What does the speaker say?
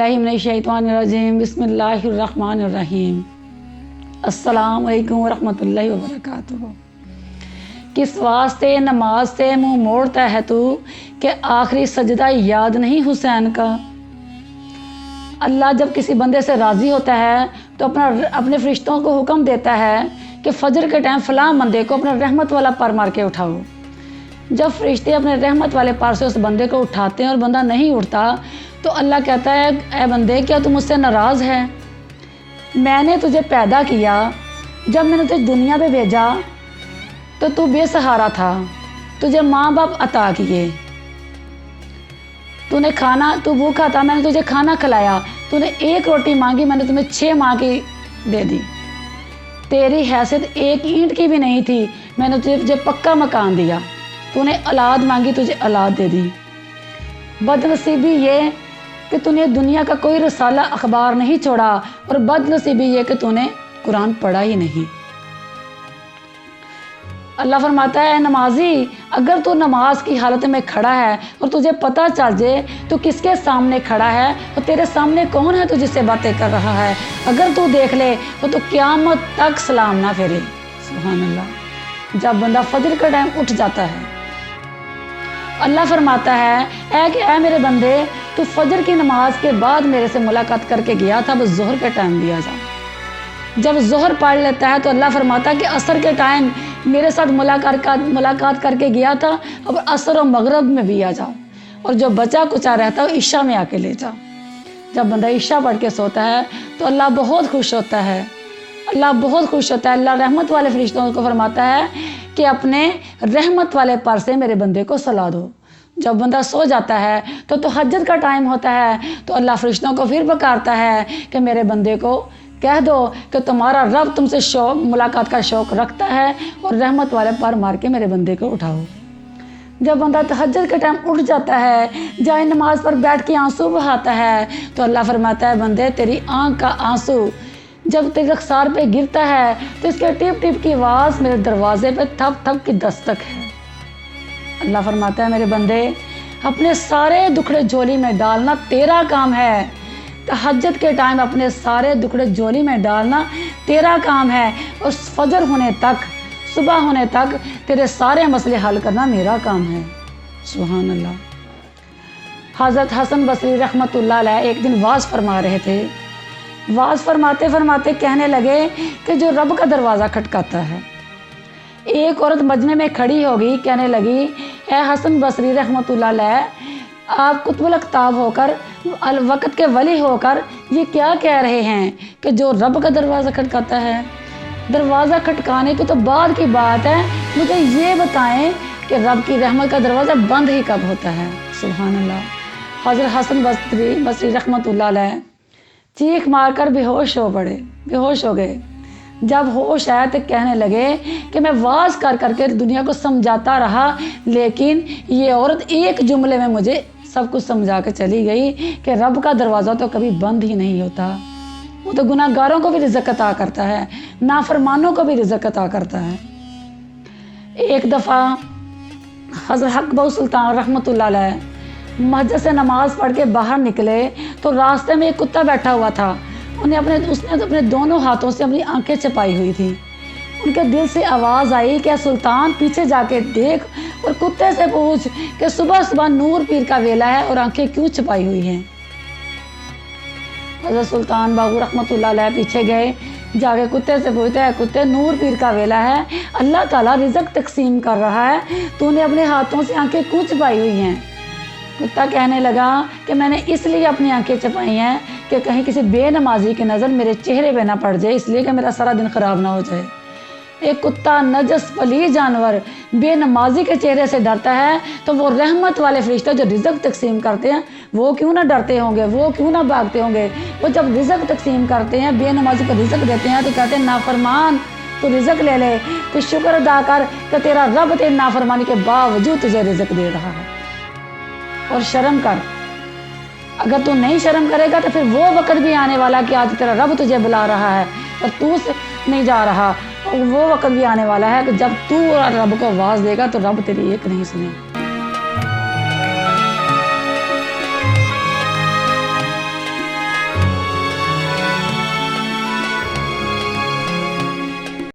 बिस्मिल्लाहि मिनश्शैतानिर्रजीम बिस्मिल्लाहिर्रहमानिर्रहीम। अस्सलाम वालेकुम वरहमतुल्लाहि वबरकातुहू। किस वास्ते नमाज से मुँह मोड़ता है तू कि आखिरी सजदा याद नहीं हुसैन का। अल्लाह जब किसी बंदे से राज़ी होता है तो अपने फरिश्तों को हुक्म देता है कि फ़जर के टाइम फ़लाँ बंदे को अपना रहमत वाला पर मार के उठाओ। जब फरिश्ते अपने रहमत वाले पर से उस बंदे को उठाते हैं और बंदा नहीं उठता तो अल्लाह कहता है, ऐ बंदे क्या तू मुझसे नाराज़ है? मैंने तुझे पैदा किया, जब मैंने तुझे दुनिया पे भेजा तो तू बेसहारा था, तुझे माँ बाप अता किए, तूने खाना, तू भूखा था, मैंने तुझे खाना खिलाया, तूने एक रोटी मांगी, मैंने तुम्हें 6 माह की दे दी, तेरी हैसियत एक ईंट की भी नहीं थी, मैंने तुझे पक्का मकान दिया, तूने औलाद मांगी, तुझे औलाद दे दी। बदनसीबी ये कि तूने दुनिया का कोई रसाला अखबार नहीं छोड़ा और बदनसीबी ये कि तूने कुरान पढ़ा ही नहीं। अल्लाह फरमाता है, नमाजी अगर तू नमाज की हालत में खड़ा है और तुझे पता चल जाए तो किसके सामने खड़ा है और तेरे सामने कौन है, तू जिससे बातें कर रहा है, अगर तू देख ले तो क़यामत तक सलाम ना फेरे। सुभान अल्लाह। जब बंदा फजर का टाइम उठ जाता है, अल्लाह फरमाता है, ऐ मेरे बंदे तू फजर की नमाज के बाद मेरे से मुलाकात करके गया था, अब ज़ोहर के टाइम भी आ जा। जब ज़ोहर पढ़ लेता है तो अल्लाह फरमाता है कि असर के टाइम मेरे साथ मुलाकात करके गया था, अब असर और मगरब में भी आ जाओ, और जो बचा कुचा रहता है ईशा में आके ले जाओ। जब बंदा ईशा पढ़ के सोता है तो अल्लाह बहुत खुश होता है, अल्लाह बहुत खुश होता है। अल्लाह रहमत वाले फरिश्तों को फरमाता है कि अपने रहमत वाले पर से मेरे बंदे को सला दो। जब बंदा सो जाता है तो तहज्जुद का टाइम होता है तो अल्लाह फरिश्तों को फिर पुकारता है कि मेरे बंदे को कह दो कि तुम्हारा रब तुमसे शौक मुलाकात का शौक़ रखता है और रहमत वाले पर मार के मेरे बंदे को उठाओ। जब बंदा तहज्जुद के टाइम उठ जाता है, जाए नमाज पर बैठ के आंसू बहाता है तो अल्लाह फरमाता है, बंदे तेरी आँख का आंसू जब तेरे रखसार पे गिरता है तो इसके टिप टिप की आवाज़ मेरे दरवाजे पे थप थप की दस्तक है। अल्लाह फरमाता है, मेरे बंदे अपने सारे दुखड़े झोली में डालना तेरा काम है। तहज्जुद के टाइम अपने सारे दुखड़े झोली में डालना तेरा काम है और फजर होने तक, सुबह होने तक तेरे सारे मसले हल करना मेरा काम है। सुभान अल्लाह। हज़रत हसन बसरी रहमतुल्लाह अलैह एक दिन वाज़ फरमा रहे थे। वाज़ फरमाते फरमाते कहने लगे कि जो रब का दरवाज़ा खटकाता है। एक औरत मजमे में खड़ी होगी, कहने लगी, ए हसन बसरी रहमतुल्लाह अलैह, आप कुतुबुल अक़ताब होकर, अल वक़्त के वली होकर ये क्या कह रहे हैं कि जो रब का दरवाज़ा खटकाता है? दरवाज़ा खटकाने की तो बाद की बात है, मुझे ये बताएं कि रब की रहमत का दरवाज़ा बंद ही कब होता है। सुभान अल्लाह। हज़रत हसन बसरी रहमतुल्लाह अलैह चीख मार कर बेहोश हो गए। जब होश आया तो कहने लगे कि मैं वाज कर करके दुनिया को समझाता रहा, लेकिन ये औरत एक जुमले में मुझे सब कुछ समझा के चली गई कि रब का दरवाज़ा तो कभी बंद ही नहीं होता। वो तो गुनाहगारों को भी रिज़्क़ अता करता है, नाफरमानों को भी रिज़्क़ अता करता है। एक दफ़ा हज़रत हक बहु सुल्तान रहमतुल्लाह अलैह मस्जिद से नमाज़ पढ़ के बाहर निकले तो रास्ते में एक कुत्ता बैठा हुआ था। उसने तो अपने दोनों हाथों से अपनी आंखें छिपाई हुई थी। उनके दिल से आवाज़ आई कि सुल्तान पीछे जाके देख और कुत्ते से पूछ कि सुबह सुबह नूर पीर का वेला है और आंखें क्यों छिपाई हुई हैं। हज़रत सुल्तान बाहू रहमतुल्लाह अलैह पीछे गए, जाके कुत्ते से पूछते हैं, कुत्ते नूर पीर का वेला है, अल्लाह ताला रिज़्क़ तकसीम कर रहा है, तूने अपने हाथों से आंखें क्यों छिपाई हुई हैं? कुत्ता कहने लगा कि मैंने इसलिए अपनी आंखें छिपाई हैं कि कहीं किसी बेनमाजी की नज़र मेरे चेहरे पे ना पड़ जाए, इसलिए कि मेरा सारा दिन ख़राब ना हो जाए। एक कुत्ता नजस पलीद जानवर बेनमाजी के चेहरे से डरता है तो वो रहमत वाले फरिश्ते जो रिज़्क़ तकसीम करते हैं वो क्यों ना डरते होंगे, वो क्यों ना भागते होंगे। वो जब रिज़्क़ तकसीम करते हैं, बेनमाजी को रिज़्क़ देते हैं तो कहते हैं, नाफरमान तो रिज़्क़ ले ले, तो शुक्र अदा कर कि तेरा रब तेरी नाफरमानी के बावजूद तुझे रिज़्क़ दे रहा है। और शर्म कर, अगर तू नहीं शर्म करेगा तो फिर वो वक़्त भी आने वाला कि आज तेरा रब तुझे बुला रहा है और तू नहीं जा रहा, और वो वक़्त भी आने वाला है कि जब तू रब को आवाज़ देगा तो रब तेरी एक नहीं सुने।